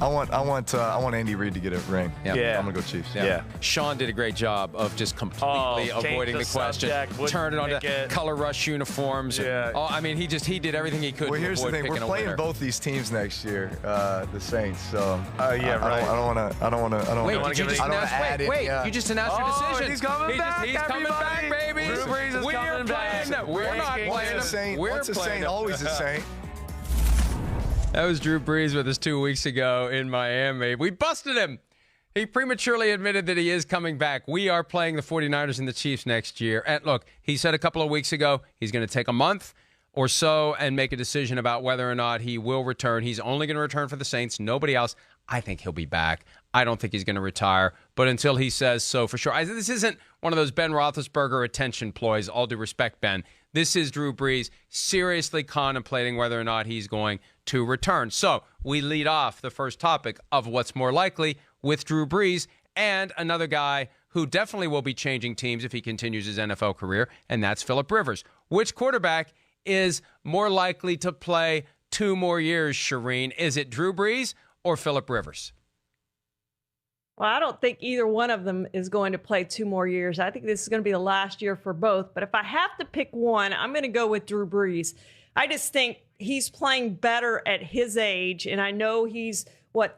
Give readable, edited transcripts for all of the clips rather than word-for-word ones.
I want Andy Reid to get a ring. Yeah. I'm gonna go Chiefs. Yeah. Sean did a great job of just completely avoiding the question. Turn it on to color rush uniforms. Yeah. He did everything he could. Well, to here's the avoid thing: we're picking a playing winner. both these teams next year, the Saints. So right. I don't want to. Wait, did you just announce? Wait, you just announced your decision. He's coming back. He's coming back, baby. Drew Brees is coming back. We're not playing him. Once a Saint, always a Saint. That was Drew Brees with us 2 weeks ago in Miami. We busted him. He prematurely admitted that he is coming back. We are playing the 49ers and the Chiefs next year. And look, he said a couple of weeks ago he's going to take a month or so and make a decision about whether or not he will return. He's only going to return for the Saints, nobody else. I think he'll be back. I don't think he's going to retire. But until he says so for sure. This isn't one of those Ben Roethlisberger attention ploys, all due respect, Ben. This is Drew Brees seriously contemplating whether or not he's going to return. So we lead off the first topic of what's more likely with Drew Brees and another guy who definitely will be changing teams if he continues his NFL career, and that's PhilipRivers. Which quarterback is more likely to play 2 more years, Charean? Is it Drew Brees or PhilipRivers? Well, I don't think either one of them is going to play 2 more years. I think this is going to be the last year for both. But if I have to pick one, I'm going to go with Drew Brees. I just think he's playing better at his age. And I know he's,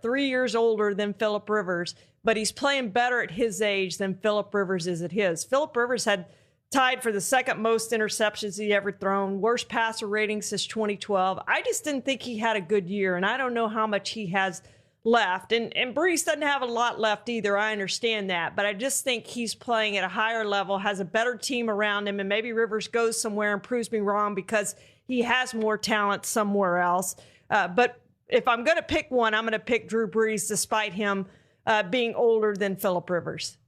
3 years older than PhilipRivers, but he's playing better at his age than PhilipRivers is at his. PhilipRivers had tied for the second most interceptions he ever thrown, worst passer rating since 2012. I just didn't think he had a good year, and I don't know how much he has left. And Brees doesn't have a lot left either. I understand that. But I just think he's playing at a higher level, has a better team around him, and maybe Rivers goes somewhere and proves me wrong because he has more talent somewhere else. But if I'm going to pick one, I'm going to pick Drew Brees despite him being older than PhilipRivers.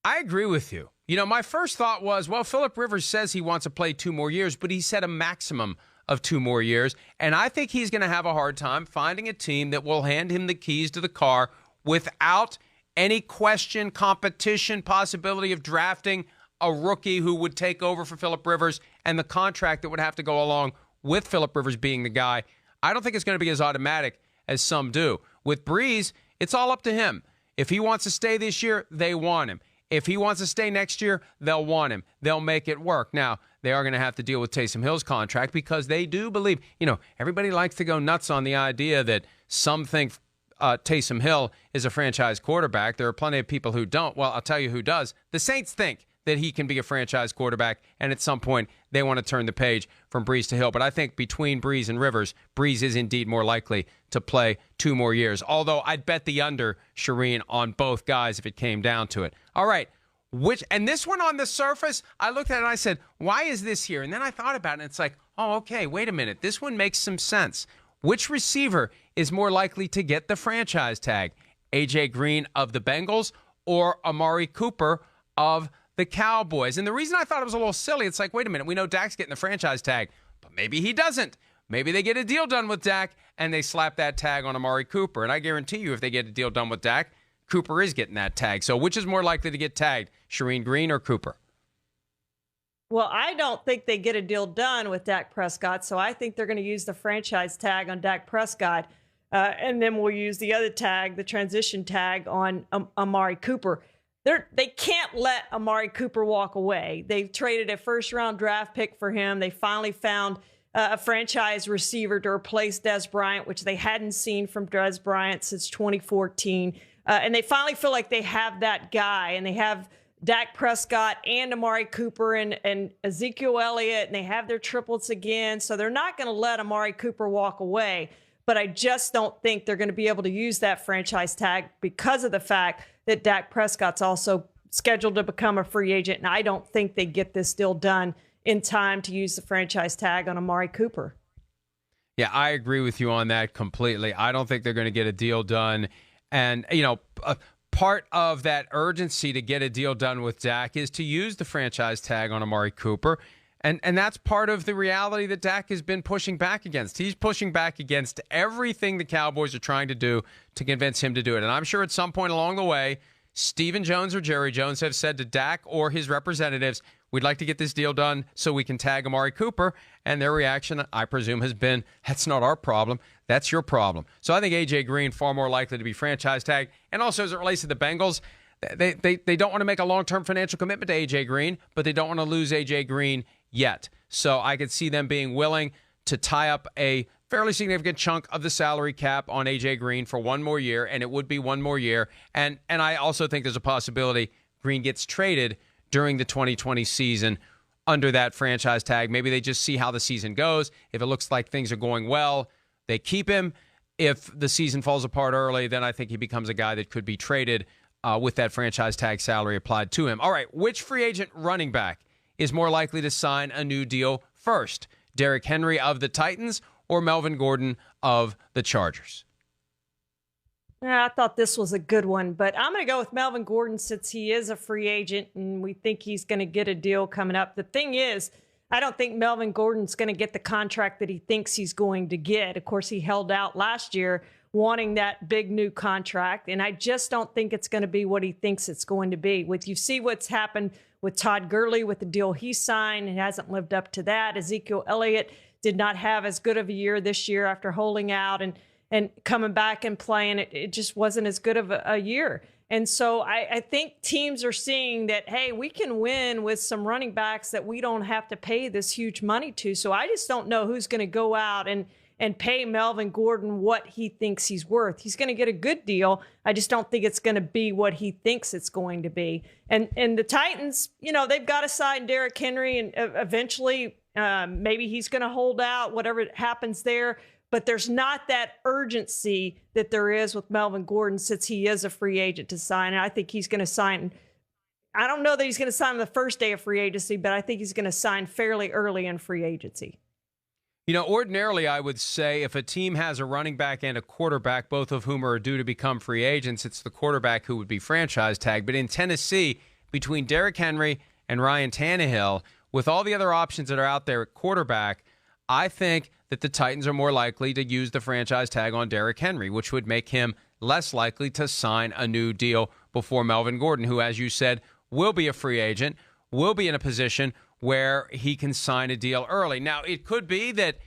I agree with you. My first thought was, well, PhilipRivers says he wants to play 2 more years, but he said a maximum of 2 more years. And I think he's going to have a hard time finding a team that will hand him the keys to the car without any question, competition, possibility of drafting a rookie who would take over for PhilipRivers and the contract that would have to go along with PhilipRivers being the guy. I don't think it's going to be as automatic as some do. With Brees, it's all up to him. If he wants to stay this year, they want him. If he wants to stay next year, they'll want him. They'll make it work. Now, they are going to have to deal with Taysom Hill's contract because they do believe, everybody likes to go nuts on the idea that some think Taysom Hill is a franchise quarterback. There are plenty of people who don't. Well, I'll tell you who does. The Saints think that he can be a franchise quarterback, and at some point they want to turn the page from Brees to Hill. But I think between Brees and Rivers, Brees is indeed more likely to play 2 more years. Although I'd bet the under, Charean, on both guys if it came down to it. All right. And this one on the surface, I looked at it and I said, why is this here? And then I thought about it, and it's like, oh, okay, wait a minute. This one makes some sense. Which receiver is more likely to get the franchise tag? A.J. Green of the Bengals or Amari Cooper of the Cowboys? And the reason I thought it was a little silly, it's like, wait a minute, we know Dak's getting the franchise tag, but maybe he doesn't. Maybe they get a deal done with Dak and they slap that tag on Amari Cooper. And I guarantee you if they get a deal done with Dak, Cooper is getting that tag. So which is more likely to get tagged, Charean, Green or Cooper? Well, I don't think they get a deal done with Dak Prescott, so I think they're going to use the franchise tag on Dak Prescott, and then we'll use the other tag, the transition tag, on Amari Cooper. They can't let Amari Cooper walk away. They've traded a first-round draft pick for him. They finally found a franchise receiver to replace Dez Bryant, which they hadn't seen from Dez Bryant since 2014. And they finally feel like they have that guy, and they have Dak Prescott and Amari Cooper and Ezekiel Elliott, and they have their triplets again. So they're not going to let Amari Cooper walk away. But I just don't think they're going to be able to use that franchise tag because of the fact that Dak Prescott's also scheduled to become a free agent. And I don't think they get this deal done in time to use the franchise tag on Amari Cooper. Yeah, I agree with you on that completely. I don't think they're going to get a deal done. And, part of that urgency to get a deal done with Dak is to use the franchise tag on Amari Cooper. And that's part of the reality that Dak has been pushing back against. He's pushing back against everything the Cowboys are trying to do to convince him to do it. And I'm sure at some point along the way, Stephen Jones or Jerry Jones have said to Dak or his representatives, We'd like to get this deal done so we can tag Amari Cooper. And their reaction, I presume, has been, that's not our problem. That's your problem. So I think A.J. Green far more likely to be franchise tagged. And also as it relates to the Bengals, they don't want to make a long-term financial commitment to A.J. Green, but they don't want to lose A.J. Green yet. So I could see them being willing to tie up a fairly significant chunk of the salary cap on A.J. Green for one more year, and it would be one more year. And I also think there's a possibility Green gets traded during the 2020 season under that franchise tag. Maybe they just see how the season goes. If it looks like things are going well, they keep him. If the season falls apart early, then I think he becomes a guy that could be traded with that franchise tag salary applied to him. All right, which free agent running back is more likely to sign a new deal first? Derrick Henry of the Titans or Melvin Gordon of the Chargers? I thought this was a good one, but I'm going to go with Melvin Gordon since he is a free agent and we think he's going to get a deal coming up. The thing is, I don't think Melvin Gordon's going to get the contract that he thinks he's going to get. Of course, he held out last year wanting that big new contract, and I just don't think it's going to be what he thinks it's going to be. You see what's happened with Todd Gurley with the deal he signed, and hasn't lived up to that. Ezekiel Elliott did not have as good of a year this year after holding out and coming back and playing. It just wasn't as good of a year. And so I think teams are seeing that, hey, we can win with some running backs that we don't have to pay this huge money to. So I just don't know who's going to go out and pay Melvin Gordon what he thinks he's worth. He's going to get a good deal. I just don't think it's going to be what he thinks it's going to be. And the Titans, they've got to sign Derrick Henry, and eventually maybe he's going to hold out, whatever happens there. But there's not that urgency that there is with Melvin Gordon since he is a free agent to sign. And I think he's going to sign. I don't know that he's going to sign on the first day of free agency, but I think he's going to sign fairly early in free agency. Ordinarily, I would say if a team has a running back and a quarterback, both of whom are due to become free agents, it's the quarterback who would be franchise tagged. But in Tennessee, between Derrick Henry and Ryan Tannehill, with all the other options that are out there at quarterback, I think that the Titans are more likely to use the franchise tag on Derrick Henry, which would make him less likely to sign a new deal before Melvin Gordon, who, as you said, will be a free agent, will be in a position where he can sign a deal early. Now, it could be that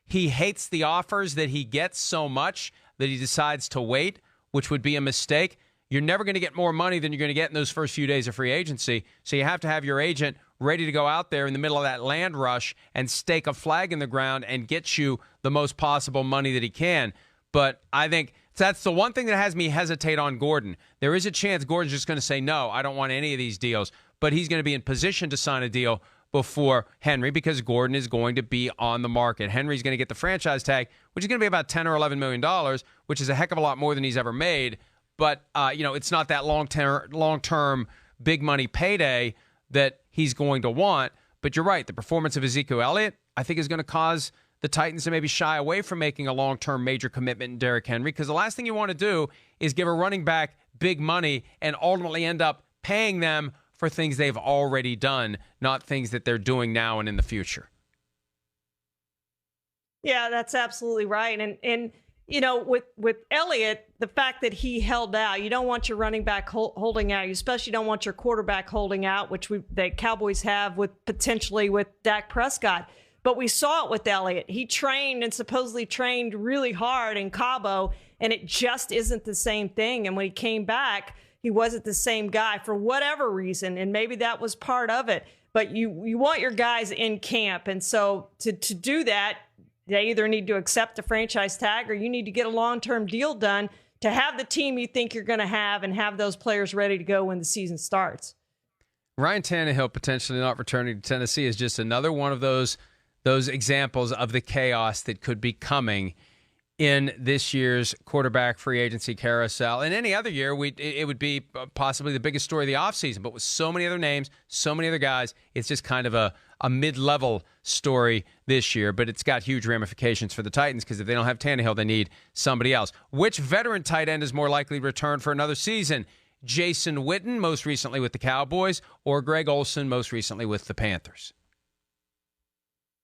he hates the offers that he gets so much that he decides to wait, which would be a mistake. You're never going to get more money than you're going to get in those first few days of free agency, so you have to have your agent ready to go out there in the middle of that land rush and stake a flag in the ground and get you the most possible money that he can. But I think that's the one thing that has me hesitate on Gordon. There is a chance Gordon's just going to say, no, I don't want any of these deals, but he's going to be in position to sign a deal before Henry because Gordon is going to be on the market. Henry's going to get the franchise tag, which is going to be about $10 or $11 million, which is a heck of a lot more than he's ever made. But, it's not that long-term big money payday that he's going to want. But you're right. The performance of Ezekiel Elliott, I think, is going to cause the Titans to maybe shy away from making a long-term major commitment in Derrick Henry, because the last thing you want to do is give a running back big money and ultimately end up paying them for things they've already done, not things that they're doing now and in the future. Yeah, that's absolutely right. And with Elliott, the fact that he held out, you don't want your running back holding out. You especially don't want your quarterback holding out, which the Cowboys have potentially with Dak Prescott. But we saw it with Elliott. He trained and supposedly trained really hard in Cabo, and it just isn't the same thing. And when he came back, he wasn't the same guy for whatever reason, and maybe that was part of it. But you want your guys in camp, and so to do that, they either need to accept the franchise tag or you need to get a long-term deal done to have the team you think you're going to have and have those players ready to go when the season starts. Ryan Tannehill potentially not returning to Tennessee is just another one of those examples of the chaos that could be coming in this year's quarterback free agency carousel. In any other year, it would be possibly the biggest story of the offseason, but with so many other names, so many other guys, it's just kind of a mid-level story this year, but it's got huge ramifications for the Titans because if they don't have Tannehill, they need somebody else. Which veteran tight end is more likely to return for another season? Jason Witten, most recently with the Cowboys, or Greg Olsen, most recently with the Panthers?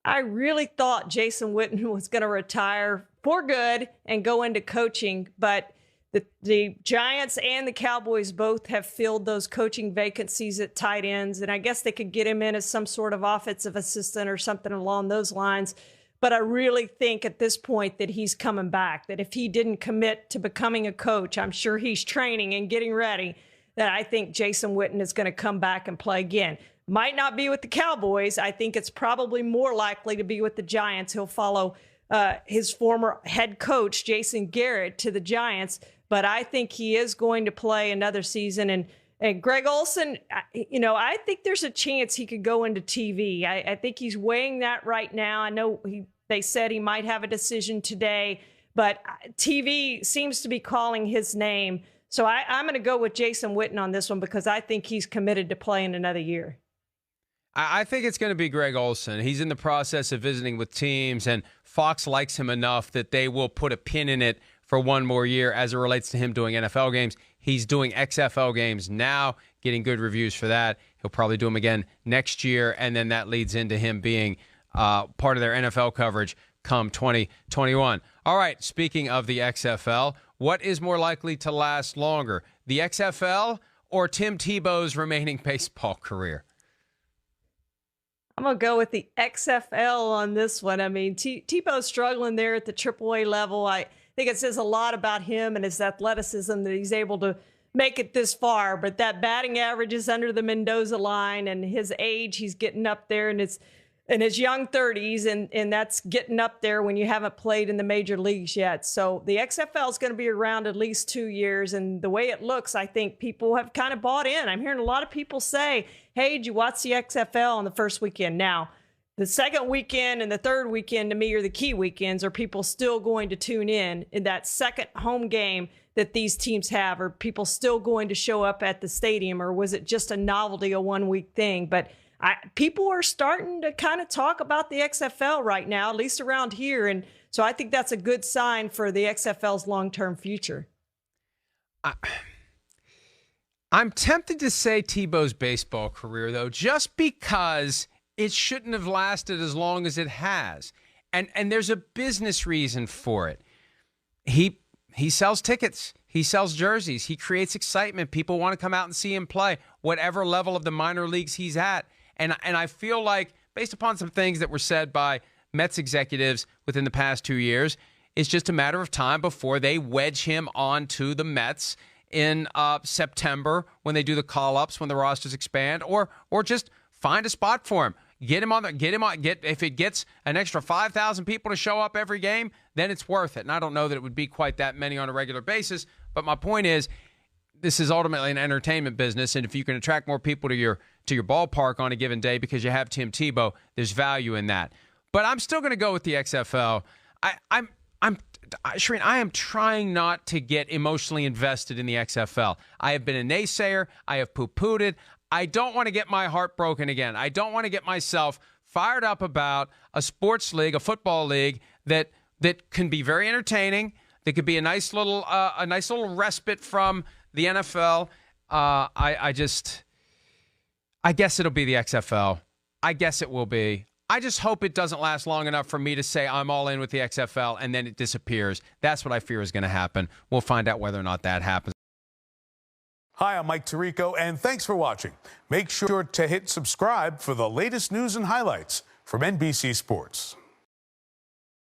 I really thought Jason Witten was going to retire for good and go into coaching, but The Giants and the Cowboys both have filled those coaching vacancies at tight ends, and I guess they could get him in as some sort of offensive assistant or something along those lines. But I really think at this point that he's coming back, that if he didn't commit to becoming a coach, I'm sure he's training and getting ready, that I think Jason Witten is going to come back and play again. Might not be with the Cowboys. I think it's probably more likely to be with the Giants. He'll follow his former head coach, Jason Garrett, to the Giants. But I think he is going to play another season. And Greg Olsen, I think there's a chance he could go into TV. I think he's weighing that right now. I know they said he might have a decision today, but TV seems to be calling his name. So I'm going to go with Jason Witten on this one because I think he's committed to playing another year. I think it's going to be Greg Olsen. He's in the process of visiting with teams, and Fox likes him enough that they will put a pin in it for one more year as it relates to him doing NFL games. He's doing XFL games now, getting good reviews for that. He'll probably do them again next year, and then that leads into him being part of their NFL coverage come 2021. All right, speaking of the XFL, what is more likely to last longer, the XFL or Tim Tebow's remaining baseball career? I'm going to go with the XFL on this one. I mean, Tebow's struggling there at the AAA level. I think it says a lot about him and his athleticism that he's able to make it this far. But that batting average is under the Mendoza line, and his age, he's getting up there in his young 30s, and that's getting up there when you haven't played in the major leagues yet. So the XFL is going to be around at least 2 years, and the way it looks, I think people have kind of bought in. I'm hearing a lot of people say, hey, did you watch the XFL on the first weekend? Now, the second weekend and the third weekend, to me, are the key weekends. Are people still going to tune in that second home game that these teams have? Are people still going to show up at the stadium, or was it just a novelty, a one-week thing? But people are starting to kind of talk about the XFL right now, at least around here. And so I think that's a good sign for the XFL's long-term future. I'm tempted to say Tebow's baseball career, though, just because it shouldn't have lasted as long as it has. And there's a business reason for it. He sells tickets. He sells jerseys. He creates excitement. People want to come out and see him play, whatever level of the minor leagues he's at. And I feel like, based upon some things that were said by Mets executives within the past 2 years, it's just a matter of time before they wedge him onto the Mets in September when they do the call-ups, when the rosters expand, or just find a spot for him. If it gets an extra 5,000 people to show up every game, then it's worth it. And I don't know that it would be quite that many on a regular basis, but my point is, this is ultimately an entertainment business, and if you can attract more people to your ballpark on a given day because you have Tim Tebow, there's value in that. But I'm still going to go with the XFL. Charean, I am trying not to get emotionally invested in the XFL. I have been a naysayer. I have poo-pooed it. I don't want to get my heart broken again. I don't want to get myself fired up about a sports league, a football league that can be very entertaining. That could be a nice little respite from the NFL. I guess it'll be the XFL. I guess it will be. I just hope it doesn't last long enough for me to say I'm all in with the XFL and then it disappears. That's what I fear is going to happen. We'll find out whether or not that happens. Hi, I'm Mike Tirico, and thanks for watching. Make sure to hit subscribe for the latest news and highlights from NBC Sports.